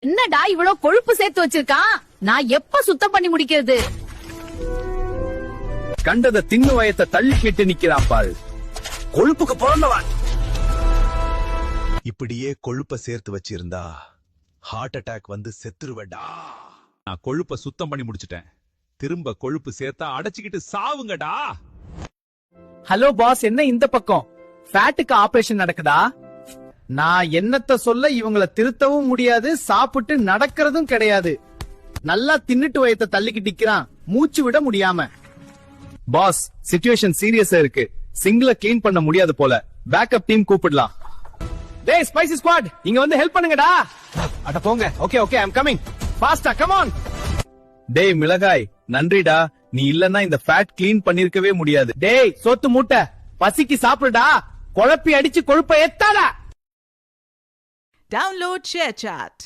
என்னடா இவ்வளவு கொழுப்பு சேர்த்து வச்சிருக்கான்? நான் எப்ப சுத்தம் பண்ணி முடிக்கிறது? கண்டத தின்னு வயத்தை தள்ளி கேட்டு நிக்கிறான் பாரு. கொழுப்புக்கு பிறந்தவன். இப்படியே கொழுப்ப சேர்த்து வச்சிருந்தா ஹார்ட் அட்டாக் வந்து செத்துருவேடா. நான் கொழுப்ப சுத்தம் பண்ணி முடிச்சிட்டேன். திரும்ப கொழுப்பு சேர்த்தா அடைச்சுக்கிட்டு சாவுங்கடா. ஹலோ பாஸ், என்ன இந்த பக்கம்? ஃபேட்டுக்கு ஆபரேஷன் நடக்குதா? நான் என்னத்த சொல்ல, இவங்களை திருத்தவும் முடியாது, சாப்பிட்டு நடக்கிறதும் கிடையாது. நல்லா தின்னுட்டு வயத்தை தள்ளிக்கிட்டு நிக்கிறான், மூச்சு விட முடியாம. பாஸ், சிச்சுவேஷன் சீரியஸா இருக்கு. சிங்கிள கிளீன் பண்ண முடியாது போல. பேக்கப் டீம் கூப்பிடலாம். டேய் ஸ்பைசி ஸ்குவாட், இங்க வந்து ஹெல்ப் பண்ணுங்கடா. அட போங்க. Okay okay, I am coming. ஃபாஸ்டா, கம் ஆன். டேய் மிளகாய், நன்றிடா. நீ இல்லன்னா இந்த ஃபேட் கிளீன் பண்ணிருக்கவே முடியாது. டேய் சோத்து மூட்டை, பசிக்கு சாப்பிடுடா. குழப்பி அடிச்சு கொழுப்ப ஏத்தாடா. Download ShareChat.